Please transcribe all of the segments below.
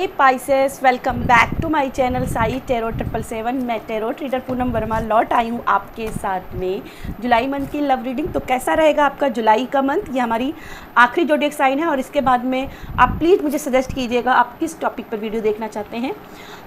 Pisces, welcome back to my channel Sai tarot 777। मैं tarot trader Poonam Verma लौट आई हूँ आपके साथ में जुलाई मंथ की लव रीडिंग। तो कैसा रहेगा आपका जुलाई का मंथ? ये हमारी आखिरी जोडिएक साइन है और इसके बाद में आप प्लीज़ मुझे सजेस्ट कीजिएगा आप किस टॉपिक पर वीडियो देखना चाहते हैं।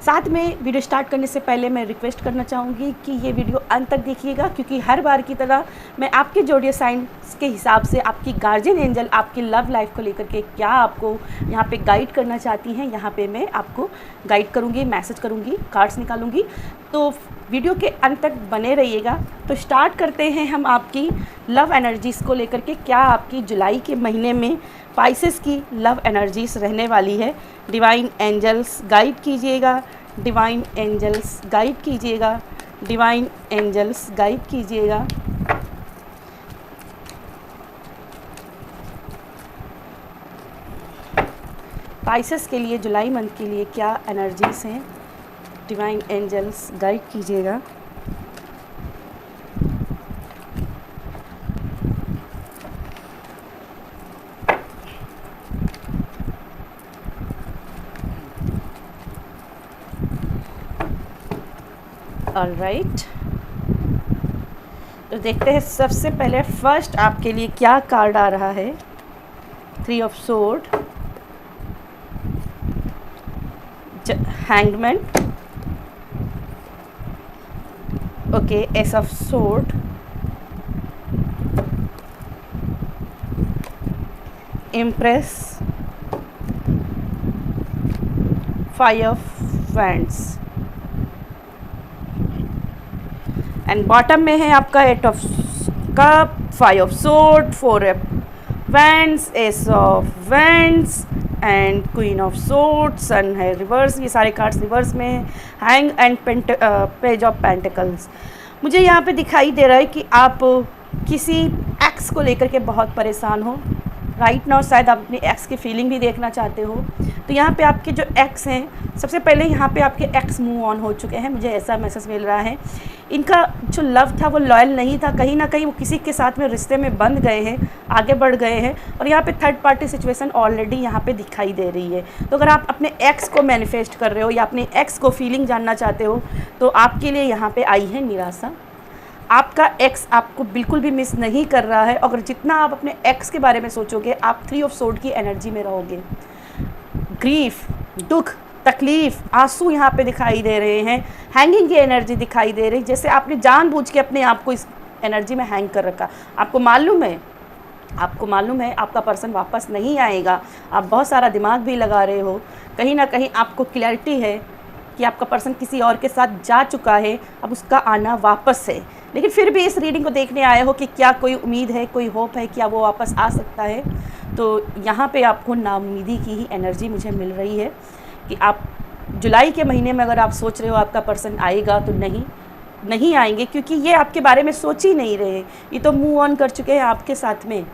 साथ में वीडियो स्टार्ट करने से पहले मैं रिक्वेस्ट करना चाहूँगी कि ये वीडियो अंत तक देखिएगा, क्योंकि हर बार की तरह मैं आपके जोडिएक साइंस के हिसाब से आपकी गार्जियन एंजल आपकी लव लाइफ को लेकर के क्या आपको यहाँ पे गाइड करना चाहती हैं, यहाँ पे मैं आपको गाइड करूँगी, मैसेज करूँगी, कार्ड्स निकालूँगी। तो वीडियो के अंत तक बने रहिएगा। तो स्टार्ट करते हैं हम आपकी लव एनर्जीज़ को लेकर के, क्या आपकी जुलाई के महीने में पाइसेस की लव एनर्जीज़ रहने वाली है। डिवाइन एंजल्स गाइड कीजिएगा, डिवाइन एंजल्स गाइड कीजिएगा, डिवाइन एंजल्स गाइड कीजिएगा। पाइसेस के लिए जुलाई मंथ के लिए क्या एनर्जीज़ हैं, डिवाइन एंजल्स गाइड कीजिएगा। ऑलराइट, तो देखते हैं सबसे पहले फर्स्ट आपके लिए क्या कार्ड आ रहा है। 3 of sword, hangman, okay, ace of sword, empress, 5 of wands and bottom में है आपका 8 of cup, 5 of sword, 4 of wands, ace of wands and queen of sword. Sun है रिवर्स, ये सारे कार्ड्स रिवर्स में हैं। Hang and page of pentacles. मुझे यहाँ पे दिखाई दे रहा है कि आप किसी एक्स को लेकर के बहुत परेशान हो राइट नाउ। शायद आप अपने एक्स की फीलिंग भी देखना चाहते हो। तो यहाँ पे आपके जो एक्स हैं, सबसे पहले यहाँ पे आपके एक्स मूव ऑन हो चुके हैं, मुझे ऐसा मैसेज मिल रहा है। इनका जो लव था वो लॉयल नहीं था, कहीं ना कहीं वो किसी के साथ में रिश्ते में बंध गए हैं, आगे बढ़ गए हैं और यहाँ पे थर्ड पार्टी सिचुएशन ऑलरेडी यहाँ पे दिखाई दे रही है। तो अगर आप अपने एक्स को मैनिफेस्ट कर रहे हो या अपने एक्स को फीलिंग जानना चाहते हो तो आपके लिए यहाँ पे आई है निराशा। आपका एक्स आपको बिल्कुल भी मिस नहीं कर रहा है। अगर जितना आप अपने एक्स के बारे में सोचोगे, आप 3 ऑफ सोर्ड की एनर्जी में रहोगे। ग्रीफ, दुख, तकलीफ़, आंसू यहाँ पे दिखाई दे रहे हैं। हैंगिंग की एनर्जी दिखाई दे रही, जैसे आपने जानबूझ के अपने आप को इस एनर्जी में हैंग कर रखा। आपको मालूम है आपका पर्सन वापस नहीं आएगा। आप बहुत सारा दिमाग भी लगा रहे हो, कहीं ना कहीं आपको क्लैरिटी है कि आपका पर्सन किसी और के साथ जा चुका है, अब उसका आना वापस है। लेकिन फिर भी इस रीडिंग को देखने आए हो कि क्या कोई उम्मीद है, कोई होप है, क्या वो वापस आ सकता है। तो यहाँ पे आपको नाउम्मीदी की ही एनर्जी मुझे मिल रही है कि आप जुलाई के महीने में अगर आप सोच रहे हो आपका पर्सन आएगा, तो नहीं आएंगे, क्योंकि ये आपके बारे में सोच ही नहीं रहे। ये तो मूव ऑन कर चुके हैं आपके साथ में,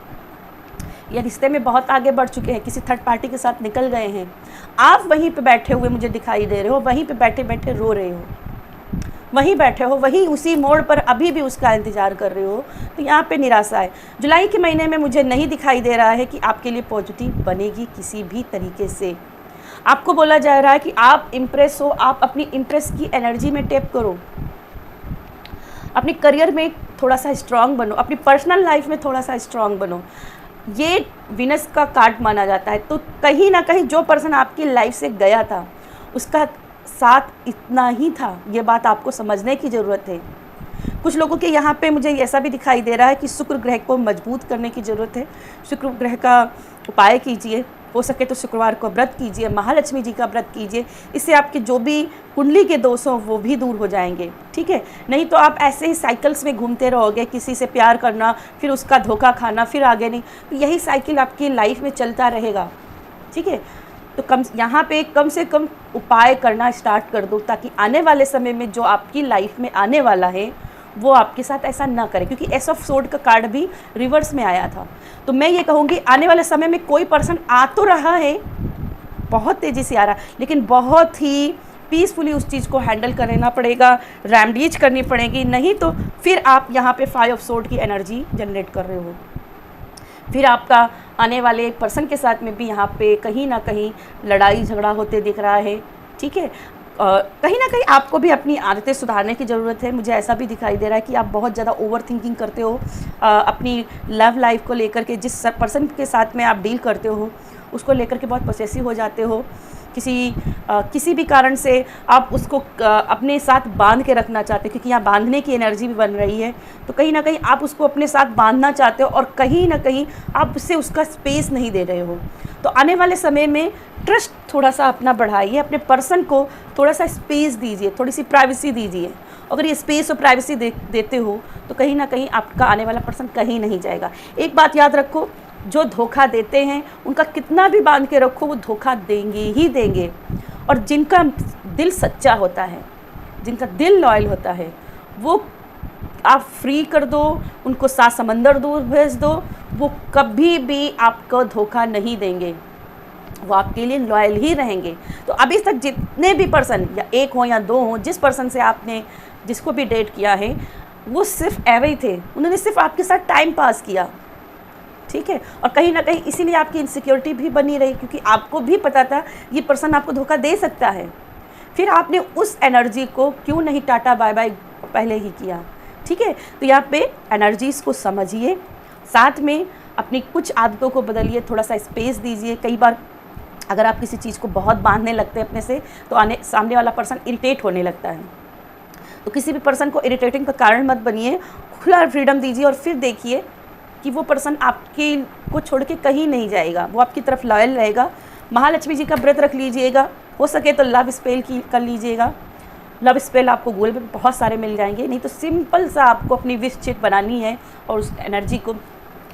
या रिश्ते में बहुत आगे बढ़ चुके हैं, किसी थर्ड पार्टी के साथ निकल गए हैं। आप वहीं पे बैठे हुए मुझे दिखाई दे रहे हो, वहीं पे बैठे बैठे रो रहे हो, वहीं बैठे हो, वहीं उसी मोड़ पर अभी भी उसका इंतज़ार कर रहे हो। तो यहाँ पे निराशा है। जुलाई के महीने में मुझे नहीं दिखाई दे रहा है कि आपके लिए पॉजिटिव बनेगी किसी भी तरीके से। आपको बोला जा रहा है कि आप इम्प्रेस हो, आप अपनी इंटरेस्ट की एनर्जी में टैप करो, अपने करियर में थोड़ा सा स्ट्रांग बनो, अपनी पर्सनल लाइफ में थोड़ा सा स्ट्रांग बनो। ये विनस का कार्ड माना जाता है। तो कहीं ना कहीं जो पर्सन आपकी लाइफ से गया था उसका साथ इतना ही था, ये बात आपको समझने की ज़रूरत है। कुछ लोगों के यहाँ पे मुझे ऐसा भी दिखाई दे रहा है कि शुक्र ग्रह को मजबूत करने की ज़रूरत है। शुक्र ग्रह का उपाय कीजिए, हो सके तो शुक्रवार को व्रत कीजिए, महालक्ष्मी जी का व्रत कीजिए। इससे आपके जो भी कुंडली के दोष हों वो भी दूर हो जाएंगे, ठीक है। नहीं तो आप ऐसे ही साइकिल्स में घूमते रहोगे, किसी से प्यार करना, फिर उसका धोखा खाना, फिर आगे नहीं, तो यही साइकिल आपकी लाइफ में चलता रहेगा, ठीक है। तो यहाँ पे कम से कम उपाय करना स्टार्ट कर दो, ताकि आने वाले समय में जो आपकी लाइफ में आने वाला है वो आपके साथ ऐसा ना करे। क्योंकि एस ऑफ सोर्ड का कार्ड भी रिवर्स में आया था। तो मैं ये कहूँगी आने वाले समय में कोई पर्सन आ तो रहा है, बहुत तेज़ी से आ रहा है, लेकिन बहुत ही पीसफुली उस चीज़ को हैंडल करना पड़ेगा, रेमेडीज करनी पड़ेगी। नहीं तो फिर आप यहाँ पे 5 ऑफ सोर्ड की एनर्जी जनरेट कर रहे हो, फिर आपका आने वाले पर्सन के साथ में भी यहाँ पे कहीं ना कहीं लड़ाई झगड़ा होते दिख रहा है, ठीक है। कहीं ना कहीं आपको भी अपनी आदतें सुधारने की ज़रूरत है। मुझे ऐसा भी दिखाई दे रहा है कि आप बहुत ज़्यादा ओवर थिंकिंग करते हो अपनी लव लाइफ को लेकर के। जिस पर्सन के साथ में आप डील करते हो उसको लेकर के बहुत पॉसेसिव हो जाते हो। किसी भी कारण से आप उसको अपने साथ बांध के रखना चाहते हो, क्योंकि यहाँ बांधने की एनर्जी भी बन रही है। तो कहीं ना कहीं आप उसको अपने साथ बांधना चाहते हो और कहीं ना कहीं आप उससे उसका स्पेस नहीं दे रहे हो। तो आने वाले समय में ट्रस्ट थोड़ा सा अपना बढ़ाइए, अपने पर्सन को थोड़ा सा स्पेस दीजिए, थोड़ी सी प्राइवेसी दीजिए। अगर ये स्पेस और प्राइवेसी देते हो तो कहीं ना कहीं आपका आने वाला पर्सन कहीं नहीं जाएगा। एक बात याद रखो, जो धोखा देते हैं उनका कितना भी बांध के रखो वो धोखा देंगे ही देंगे। और जिनका दिल सच्चा होता है, जिनका दिल लॉयल होता है, वो आप फ्री कर दो, उनको 7 समंदर दूर भेज दो, वो कभी भी आपको धोखा नहीं देंगे, वो आपके लिए लॉयल ही रहेंगे। तो अभी तक जितने भी पर्सन, या एक हो या 2 हो, जिस पर्सन से आपने जिसको भी डेट किया है वो सिर्फ ऐवे ही थे, उन्होंने सिर्फ आपके साथ टाइम पास किया, ठीक है। और कहीं ना कहीं इसीलिए आपकी इनसिक्योरिटी भी बनी रही, क्योंकि आपको भी पता था ये पर्सन आपको धोखा दे सकता है। फिर आपने उस एनर्जी को क्यों नहीं टाटा बाय बाय पहले ही किया, ठीक है। तो यहाँ पे एनर्जीज़ को समझिए, साथ में अपनी कुछ आदतों को बदलिए, थोड़ा सा स्पेस दीजिए। कई बार अगर आप किसी चीज़ को बहुत बांधने लगते हैं अपने से, तो सामने वाला पर्सन इरिटेट होने लगता है। तो किसी भी पर्सन को इरिटेटिंग का कारण मत बनिए, खुला फ्रीडम दीजिए और फिर देखिए कि वो पर्सन आपके को छोड़ के कहीं नहीं जाएगा, वो आपकी तरफ लॉयल रहेगा। महालक्ष्मी जी का व्रत रख लीजिएगा, हो सके तो लव स्पेल की कर लीजिएगा। लव स्पेल आपको गूगल पे बहुत सारे मिल जाएंगे, नहीं तो सिंपल सा आपको अपनी विश चिट बनानी है और उस एनर्जी को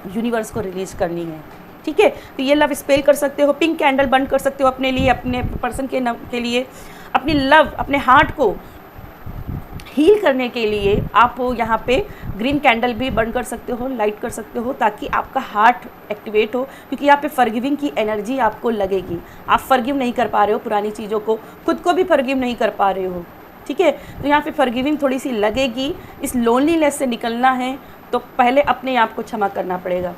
यूनिवर्स को रिलीज़ करनी है, ठीक है। तो ये लव स्पेल कर सकते हो, पिंक कैंडल बंद कर सकते हो अपने लिए, अपने पर्सन के लिए, अपनी लव, अपने हार्ट को हील करने के लिए आप यहाँ पे ग्रीन कैंडल भी बंद कर सकते हो, लाइट कर सकते हो, ताकि आपका हार्ट एक्टिवेट हो। क्योंकि यहाँ पे फॉरगिविंग की एनर्जी आपको लगेगी, आप फॉरगिव नहीं कर पा रहे हो पुरानी चीज़ों को, खुद को भी फॉरगिव नहीं कर पा रहे हो, ठीक है। तो यहाँ पे फॉरगिविंग थोड़ी सी लगेगी। इस लोनलीनेस से निकलना है तो पहले अपने आप को क्षमा करना पड़ेगा,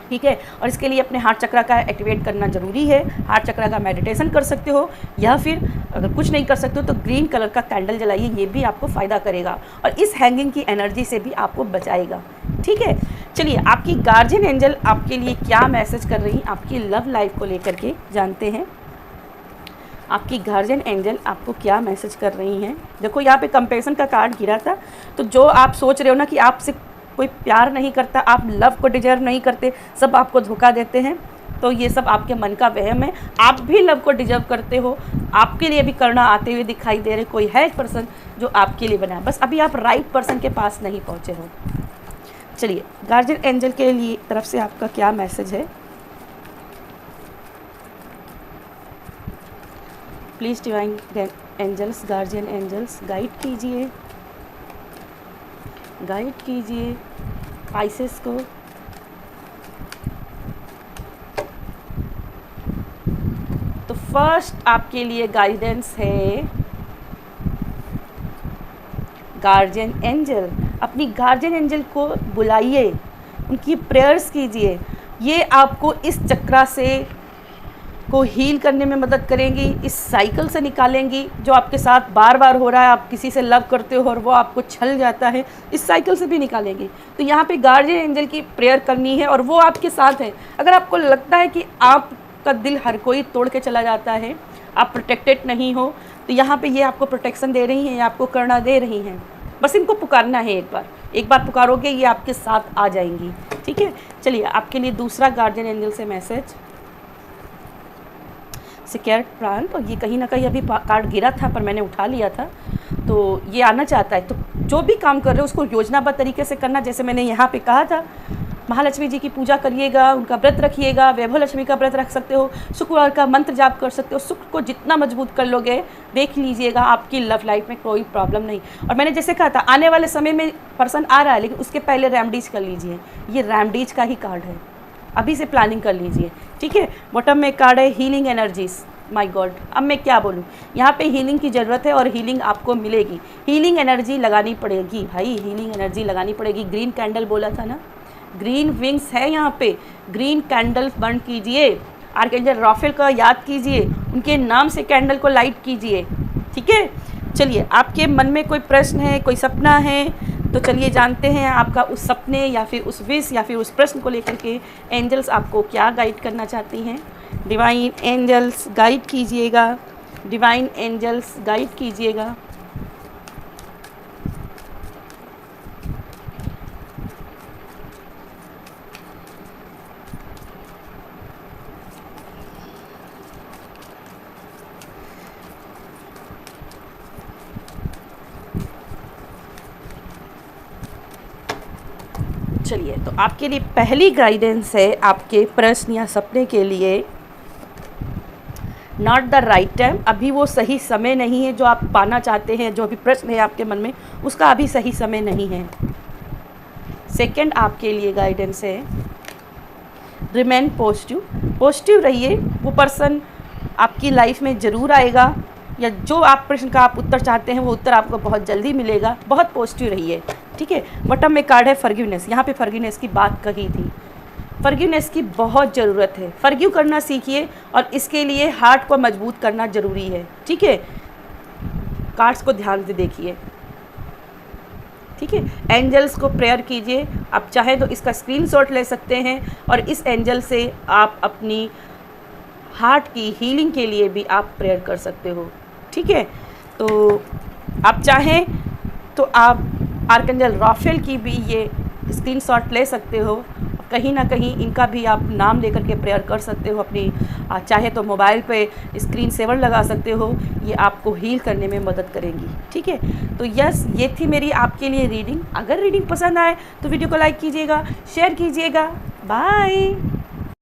ठीक है। और इसके लिए अपने हार्ट चक्र का एक्टिवेट करना ज़रूरी है। हार्ट चक्र का मेडिटेशन कर सकते हो, या फिर अगर कुछ नहीं कर सकते हो तो ग्रीन कलर का कैंडल जलाइए, ये भी आपको फ़ायदा करेगा और इस हैंगिंग की एनर्जी से भी आपको बचाएगा, ठीक है। चलिए, आपकी गार्जियन एंजल आपके लिए क्या मैसेज कर रही है आपकी लव लाइफ को लेकर के जानते हैं। आपकी गार्जियन एंजल आपको क्या मैसेज कर रही हैं। देखो, यहाँ पे कंपैरिजन का कार्ड गिरा था, तो जो आप सोच रहे हो ना कि आपसे कोई प्यार नहीं करता, आप लव को डिजर्व नहीं करते, सब आपको धोखा देते हैं, तो ये सब आपके मन का वहम है। आप भी लव को डिजर्व करते हो, आपके लिए भी करना आते हुए दिखाई दे रहे कोई है पर्सन जो आपके लिए बना है, बस अभी आप राइट पर्सन के पास नहीं पहुँचे हो। चलिए, गार्जियन एंजल के लिए तरफ से आपका क्या मैसेज है। Please divine angels, guardian angels guide कीजिए पाइसेस को। तो फर्स्ट आपके लिए गाइडेंस है गार्जियन एंजल। अपनी गार्जियन एंजल को बुलाइए, उनकी प्रेयर्स कीजिए, ये आपको इस चक्रा से को हील करने में मदद करेंगी, इस साइकिल से निकालेंगी जो आपके साथ बार बार हो रहा है। आप किसी से लव करते हो और वो आपको छल जाता है, इस साइकिल से भी निकालेंगी। तो यहाँ पे गार्जियन एंजल की प्रेयर करनी है और वो आपके साथ है। अगर आपको लगता है कि आपका दिल हर कोई तोड़ के चला जाता है, आप प्रोटेक्टेड नहीं हो, तो यहाँ पे ये आपको प्रोटेक्शन दे रही हैं, आपको करना दे रही हैं। बस इनको पुकारना है, एक बार पुकारोगे ये आपके साथ आ जाएंगी, ठीक है। चलिए, आपके लिए दूसरा गार्जियन एंजल से मैसेज। सिक्योर प्राण, और ये कहीं ना कहीं अभी कार्ड गिरा था पर मैंने उठा लिया था, तो ये आना चाहता है। तो जो भी काम कर रहे हो उसको योजनाबद्ध तरीके से करना। जैसे मैंने यहाँ पे कहा था, महालक्ष्मी जी की पूजा करिएगा, उनका व्रत रखिएगा, वैभव लक्ष्मी का व्रत रख सकते हो, शुक्रवार का मंत्र जाप कर सकते हो। शुक्र को जितना मजबूत कर लोगे, देख लीजिएगा आपकी लव लाइफ में कोई प्रॉब्लम नहीं। और मैंने जैसे कहा था, आने वाले समय में पर्सन आ रहा है, लेकिन उसके पहले रेमडीज कर लीजिए। ये रेमडीज का ही कार्ड है, अभी से प्लानिंग कर लीजिए, ठीक है। बॉटम में कार्ड है हीलिंग एनर्जीज। माय गॉड, अब मैं क्या बोलूँ, यहाँ पे हीलिंग की ज़रूरत है और हीलिंग आपको मिलेगी। हीलिंग एनर्जी लगानी पड़ेगी भाई, हीलिंग एनर्जी लगानी पड़ेगी। ग्रीन कैंडल बोला था ना, ग्रीन विंग्स है यहाँ पे, ग्रीन कैंडल बर्न कीजिए, आर्कएंजल राफेल का याद कीजिए, उनके नाम से कैंडल को लाइट कीजिए। ठीक है, चलिए आपके मन में कोई प्रश्न है, कोई सपना है, तो चलिए जानते हैं आपका उस सपने या फिर उस विश या फिर उस प्रश्न को लेकर के एंजल्स आपको क्या गाइड करना चाहती हैं। डिवाइन एंजल्स गाइड कीजिएगा, डिवाइन एंजल्स गाइड कीजिएगा। चलिए, तो आपके लिए पहली गाइडेंस है आपके प्रश्न या सपने के लिए, नॉट द राइट टाइम, अभी वो सही समय नहीं है जो आप पाना चाहते हैं, जो भी प्रश्न है आपके मन में उसका अभी सही समय नहीं है। सेकंड आपके लिए गाइडेंस है, रिमेन पॉजिटिव, पॉजिटिव रहिए, वो पर्सन आपकी लाइफ में ज़रूर आएगा, या जो आप प्रश्न का आप उत्तर चाहते हैं वो उत्तर आपको बहुत जल्दी मिलेगा। बहुत पॉजिटिव रहिए। ठीक है, बॉटम में कार्ड है फॉरगिवनेस, यहाँ पे फॉरगिवनेस की बात कही थी, फॉरगिवनेस की बहुत ज़रूरत है, फॉरगिव करना सीखिए और इसके लिए हार्ट को मजबूत करना ज़रूरी है। ठीक है, कार्ड्स को ध्यान से देखिए। ठीक है, एंजल्स को प्रेयर कीजिए, आप चाहें तो इसका स्क्रीनशॉट ले सकते हैं और इस एंजल से आप अपनी हार्ट की हीलिंग के लिए भी आप प्रेयर कर सकते हो। ठीक है, तो आप चाहें तो आप आर्कएंजल राफेल की भी ये स्क्रीनशॉट ले सकते हो, कहीं ना कहीं इनका भी आप नाम लेकर के प्रेयर कर सकते हो अपनी, चाहे तो मोबाइल पे स्क्रीन सेवर लगा सकते हो, ये आपको हील करने में मदद करेंगी। ठीक है, तो यस, ये थी मेरी आपके लिए रीडिंग। अगर रीडिंग पसंद आए तो वीडियो को लाइक कीजिएगा, शेयर कीजिएगा। बाय।